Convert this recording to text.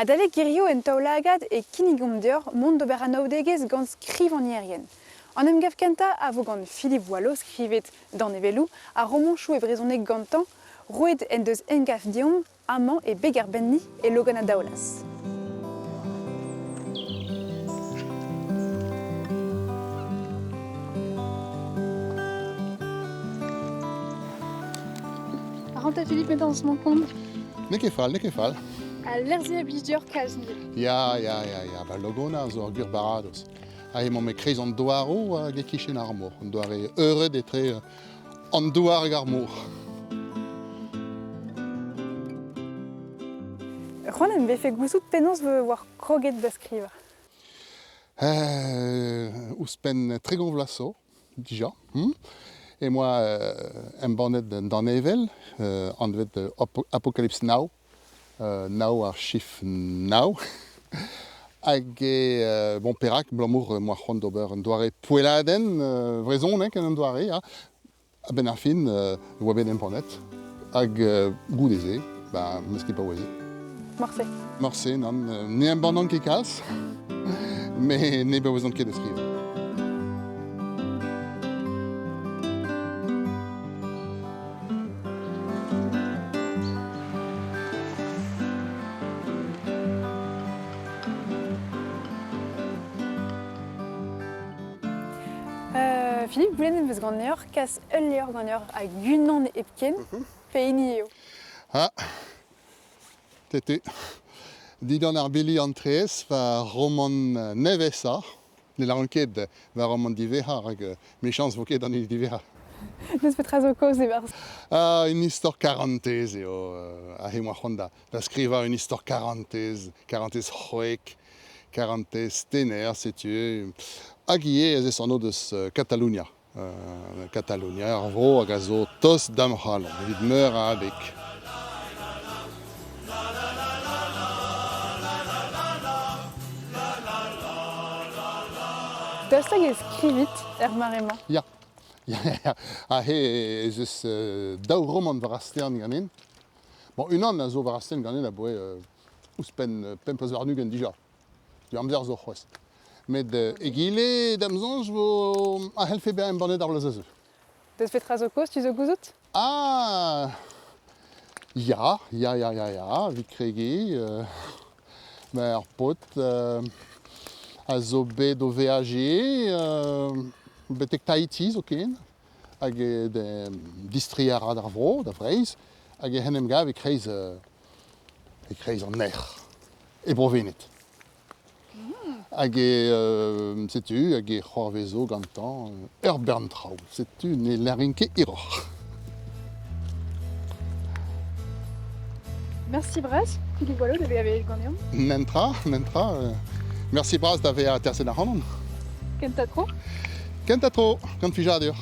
Adale girio en taolagad e kinigom dior mont d'ober anaoudegez gant skrivanierien. An em gav kenta a vo gant Philippe Boileau skrivet d'an evelou a romanchou e brezhonek gantan roet en deus engaf diom amant e beger benni e logan a daolas. Aranta Philippe met dans ce compte. Nekefal. A l'erzi dior kaznil. Ya, ba logona zo ar gur barados. Ha emañ me kreiz an douaro a gekichet ar mor. An douare eured etre an douar gar mor. C'hoant em befe gouzout penaos veu war kroget da skrivañ. Ouspenn tregon vlaso, dija. Et moi, un bonnet d'an evel, an devet Apocalypse Now, Now ar chif Now. Hag bon perak, blamour, moi c'hoant d'ober un doare poeladen, vrezonek an doare, a ben ar fin, oa ben un bonnet, hag goudeze, ba, meus ket pa oaze. Marse. Marse, nan, ne un bandant ket kalz, mais ne ba oazant ket eskriv. Philippe Boulen veus gant ur kas ul gant ur a gunan epken, pe ini eo. Ah, tete. Didan ar bili an trees va roman nevesa, ne la ranket va roman divehar hag mechans vo ket an il divehar. Neus petra zo koz e barz. Ah, une histoire quarantez eo, a he moa c'hoant da skriva une histoire quarantez c'hoek, quarantez tener, setu. Hag ie ez eus an o deus Catalunya. Catalunya ar vro hag a zo tos dam c'hal, evit meur a adek. Daoust hag e skrivit maremañ. Ya. Ha he ez eus daou roman var astern ganin. Bon, unan a zo var astern ganin a boe ouspenn pempez war nugen dija. Du amzer zo c'hoest. Met egile damzonj vo a helfe ben bannet ar blazazeu. Deus petra zo koz, tu zo gouzout? Ah, ya, vit krege, ar pot, a zo bet o VAG, betek Tahiti zo ken, hag distriar ar vro, da vreiz, hag hennem gav e kreiz an nec'h, e brovenet. Hag setu, hag c'hoarvezo gantan, ur berntraoù, setu ne larinke iroc'h. Merci braz, Philippe Boileau de veave gant eom. Nentra. Merci braz da vezañ tersen ar c'hanon. Kenta tro? Kent a tro, gant fijadur.